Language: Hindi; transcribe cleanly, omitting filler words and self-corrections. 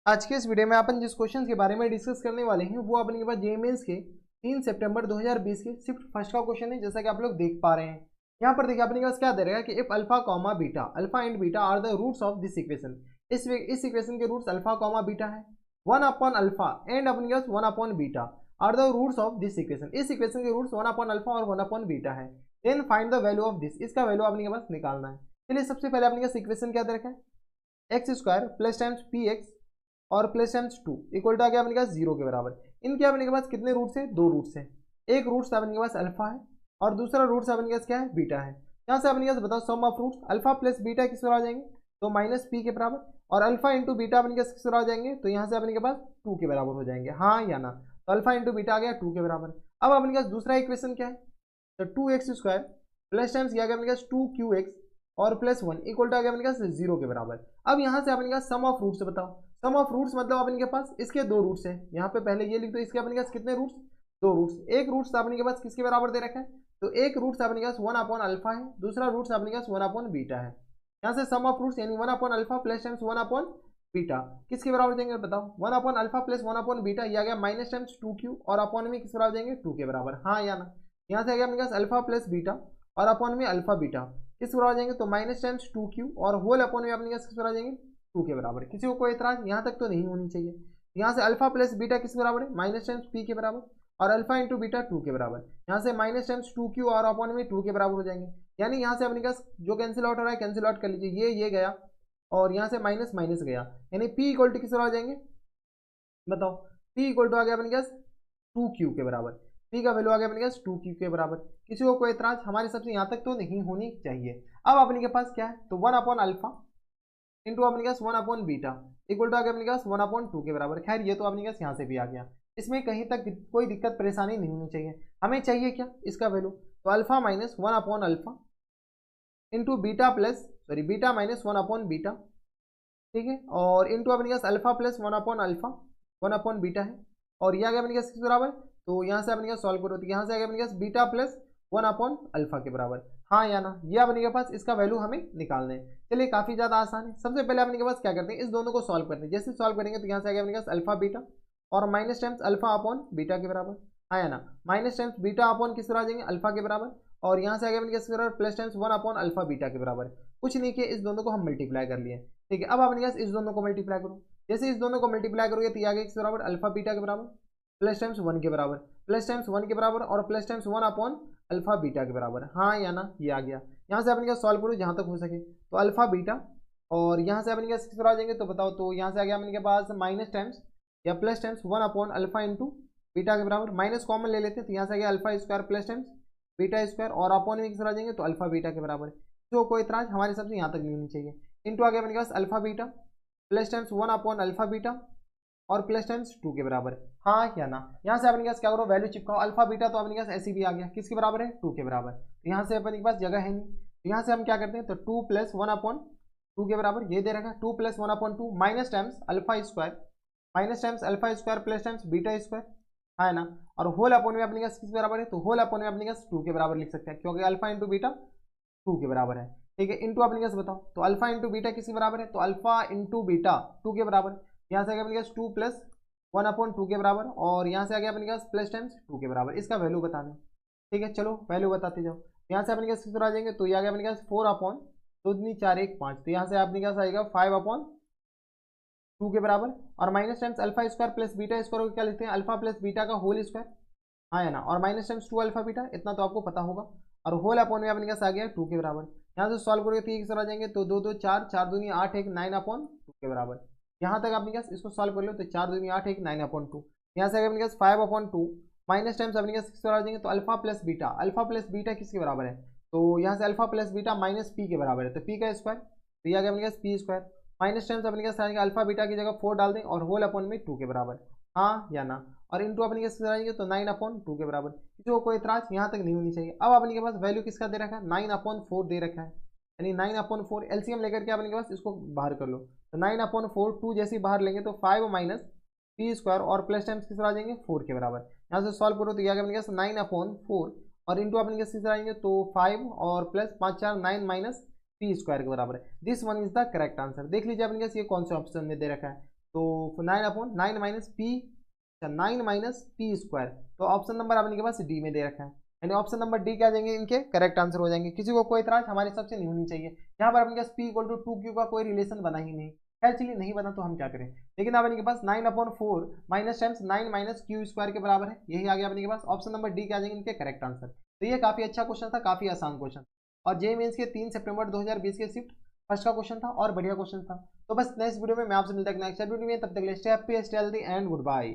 आज के इस वीडियो में अपन जिस क्वेश्चन के बारे में डिस्कस करने वाले हैं वो अपने के पास जेईई मेंस के 3 सितंबर 2020 के शिफ्ट फर्स्ट का क्वेश्चन है, जैसा कि आप लोग देख पा रहे हैं। यहाँ पर देखिए अपने के पास क्या दे रहेगा कि if alpha comma beta, alpha and beta are the roots of this equation. इस इक्वेशन के रूट्स अल्फा कॉमा बीटा है, 1 अपॉन अल्फा एंड अपने के पास 1 upon beta are the roots of this equation. इस इक्वेशन के रूट्स 1 अपॉन अल्फा और 1 अपॉन बीटा है। Then find the value of this, इसका वैल्यू अपने के पास निकालना है। चलिए सबसे पहले अपने के पास इक्वेशन क्या दे रखा है, x square plus times P x और प्लस टाइम्स 2 इक्वल टू आ गया अपने पास 0 के बराबर। इनके अपने के पास कितने रूट्स है, 2 रूट्स है। एक रूट्स अपने के पास अल्फा है और दूसरा रूट्स अपने के पास क्या है, बीटा है। यहाँ से अपने के पास बताओ sum of roots alpha plus beta किस तरह आ जाएंगे, तो माइनस पी के बराबर, और अल्फा इंटू बीटा अपने के पास किस तरह आ जाएंगे, तो यहाँ से अपने के पास 2 के बराबर हो जाएंगे, हाँ या ना। तो अल्फा इंटू बीटा आ गया 2 के बराबर। अब अपने के पास दूसरा इक्वेशन क्या है, तो 2x स्क्वायर प्लस टाइम्स क्या आ गया अपने के पास 2qx और प्लस 1 इक्वल टू आ गया अपने के पास 0 के बराबर। अब यहाँ से अपने के पास सम ऑफ रूट्स बताओ। सम ऑफ रूट्स मतलब अपने के पास इसके 2 रूट्स हैं, यहाँ पे पहले ये लिख दो, इसके अपने के पास कितने रूट्स, 2 रूट्स। एक रूट्स अपने के पास किसके बराबर दे रखा है, तो एक रूट्स अपने के पास 1 अपॉन अल्फा है, दूसरा रूट्स अपने के पास 1 अपॉन बीटा है। यहाँ से सम ऑफ रूट्स यानी 1 upon alpha plus times 1 upon beta किसके बराबर देंगे बताओ, 1 upon alpha plus 1 upon beta, ये आ गया माइनस टाइम्स 2q और अपॉन में किस बराबर देंगे 2 के बराबर, हाँ या ना। यहाँ से आ गया अपने पास अल्फा प्लस बीटा और अपॉन में अल्फा बीटा किस बराबर जाएंगे, तो माइनस टाइम्स 2q और होल अपॉन में अपने किस बराबर जाएंगे 2 के बराबर। किसी को कोई इतराज यहाँ तक तो नहीं होनी चाहिए। यहाँ से अल्फा प्लस बीटा किस बराबर है, माइनस टाइम्स पी के बराबर, और अल्फा इंटू बीटा 2 के बराबर। यहाँ से माइनस टाइम्स 2q और अपॉन में 2 के बराबर हो जाएंगे। यानी यहाँ से अपने पास जो कैंसिल आउट हो रहा है कैंसिल आउट कर लीजिए, ये गया और यहाँ से माइनस माइनस गया, यानी p इक्वल टू किस बराबर जाएंगे बताओ, p इक्वल टू आ गया अपने पास 2q के बराबर। p का वैल्यू आ गया अपने पास 2q के बराबर। किसी को कोई एतराज हमारे सबसे यहाँ तक तो नहीं होनी चाहिए। अब अपने के पास क्या है, तो 1 अपॉन अल्फा इंटू अपने पास 1 अपॉन बीटा इक्वल टू आ गया अपने पास 1 अपॉन 2 के बराबर। खैर ये तो अपने पास यहाँ से भी आ गया, इसमें कहीं तक कोई दिक्कत परेशानी नहीं होनी चाहिए। हमें चाहिए क्या, इसका वैल्यू, तो alpha minus 1 upon alpha into beta plus sorry beta minus 1 upon beta, ठीक है, और इंटू अपने पास alpha plus 1 upon alpha 1 upon beta है, और ये आ गया अपने पास किस बराबर, तो यहाँ से अपने पास सॉल्व करो तो यहाँ से आ गया अपने पास बीटा प्लस 1 अपॉन अल्फा के बराबर, हाँ या ना। ये अपने के पास इसका वैल्यू हमें निकालना है। चलिए काफी ज्यादा आसान है। सबसे पहले अपने के पास क्या करते हैं, इस दोनों को सॉल्व करते हैं। जैसे सॉल्व करेंगे तो यहाँ से आ गया अपने पास अल्फा बीटा और minus times alpha upon beta के बराबर, हाँ या ना। माइनस टाइम्स बीटा अपॉन किस तरह आ जाएंगे, अल्फा के बराबर, और यहाँ से आ गया अपने के बराबर plus times 1 upon alpha beta के बराबर। कुछ नहीं किया, इस दोनों को हम मल्टीप्लाई कर लिए, ठीक है। अब अपने पास इस दोनों को मल्टीप्लाई करो, जैसे इस दोनों को मल्टीप्लाई करोगे तो ये आ गया किस बराबर, अल्फा बीटा के बराबर प्लस टाइम्स 1 के बराबर, प्लस टाइम्स 1 के बराबर और plus times 1 upon alpha beta के बराबर, हाँ या ना। ये आ गया। यहाँ से अपने का सॉल्व करो जहाँ तक हो सके, तो अल्फा बीटा और यहाँ से अपने किस तरह आ जाएंगे, तो बताओ, तो यहाँ से आ गया अपने के पास माइनस टाइम्स या plus times 1 upon alpha into beta के बराबर, माइनस कॉमन ले लेते हैं तो यहाँ से आ गया alpha square plus times beta square और अपॉन में किस तरह आ जाएंगे, तो अल्फा बीटा के बराबर। जो कोई इतराज हमारे सबसे यहाँ तक नहीं होनी चाहिए। इंटू आ गया अपने पास alpha beta plus times 1 upon alpha beta और प्लस टाइम्स 2 के बराबर, हाँ या ना। यहाँ से अपने पास क्या करो, वैल्यू चिपकाओ। अल्फा बीटा तो अपने पास ऐसे भी आ गया, किसके बराबर है, 2 के बराबर। तो यहाँ से अपने के पास जगह है नहीं, तो यहाँ से हम क्या करते हैं, तो 2 प्लस 1 अपॉन 2 के बराबर ये दे रखा है, 2 plus 1 upon 2 minus times alpha square plus times beta square, हाँ ना, और होल अपॉन में अपने पास किस बराबर है, तो होल अपॉन में अपने पास 2 के बराबर लिख सकते हैं, क्योंकि अल्फा इंटू बीटा 2 के बराबर है, ठीक है। इंटू अपने पास बताओ, तो अल्फा इंटू बीटा किसके बराबर है, तो अल्फा इंटू बीटा 2 के बराबर। यहाँ से आ गया अपने पास 2 प्लस 1 अपॉन 2 के बराबर, और यहाँ से आ गया अपने पास प्लस टाइम्स 2 के बराबर। इसका वैल्यू बताना, ठीक है, चलो वैल्यू बताते जाओ। यहाँ से अपने पास किस तरह आ जाएंगे, तो ये आ गया अपने पास 4 अपॉन 2 दूनी 4 1 5, तो यहाँ से अपने पास आएगा 5 अपॉन 2 के बराबर, और minus times alpha square plus beta square को क्या लिखते हैं, अल्फा प्लस बीटा का होल स्क्वायर, हाँ है ना, और माइनस टाइम्स 2 अल्फा बीटा, इतना तो आपको पता होगा, और होल अपॉन में अपने पास आ गया 2 के बराबर। यहाँ से सॉल्व करोगे तो ये किस तरह आ जाएंगे, तो 2 2 4 4 दूनी 8 1 9 अपॉन 2 के बराबर। यहाँ तक अपने पास इसको सॉल्व कर लो, तो 4 दूनी 8 1 9 अपॉन 2। यहाँ से अपने पास 5 अपॉन 2 माइनस टाइम्स अपने पास किस तरह आ जाएंगे, तो अल्फा प्लस बीटा किसके बराबर है, तो यहाँ से alpha plus beta minus P के बराबर है, तो पी का स्क्वायर, तो ये आ गया अपने पास पी स्क्वायर, माइनस टाइम्स अपने पास आएंगे अल्फा बीटा की जगह 4 डाल दें और होल अपॉन में 2 के बराबर, हाँ या ना, और इंटू अपने के आएंगे तो 9 अपॉन 2 के बराबर। किसी को कोई इतराज यहाँ तक नहीं होनी चाहिए। अब अपने के पास वैल्यू किसका दे रखा है, 9 अपॉन 4 दे रखा है, यानी 9 अपॉन 4 एलसीएम लेकर के अपने के पास इसको बाहर कर लो, तो 9 अपॉन 4 2 जैसे बाहर लेंगे तो 5 माइनस पी स्क्वायर और प्लस टाइम्स किस तरह आ जाएंगे 4 के बराबर। यहाँ से सॉल्व करो तो यह अपने पास 9 अपॉन 4 और इंटू अपने किस तरह आएंगे, तो 5 और प्लस 5 4 9 माइनस पी स्क्वायर के बराबर है। This one is the correct answer. देख लीजिए अपने पास ये कौन से ऑप्शन में दे रखा है, तो 9/9 minus P, 9 minus P square. तो ऑप्शन नंबर अपने के पास डी में दे रखा है, यानी ऑप्शन नंबर डी क्या आ जाएंगे, इनके करेक्ट आंसर हो जाएंगे। किसी को कोई इतराज हमारे हिसाब से नहीं होनी चाहिए। यहाँ पर अपने पास पी इक्वल टू 2q का कोई रिलेशन बना ही नहीं। खैर चलिए, नहीं बना तो हम क्या करें, लेकिन अब इनके पास 9/4 minus times 9 minus Q square के बराबर है, यही आ गया अपने के पास। ऑप्शन नंबर डी क्या आ जाएंगे इनके करेक्ट आंसर। तो ये काफी अच्छा क्वेश्चन था, काफी आसान क्वेश्चन, और जे मेंस के 3 सितंबर 2020 के शिफ्ट फर्स्ट का क्वेश्चन था और बढ़िया क्वेश्चन था। तो बस नेक्स्ट वीडियो में मैं आपसे मिलता हूं नेक्स्ट वीडियो में, तब तक के लिए stay happy, stay healthy and good bye.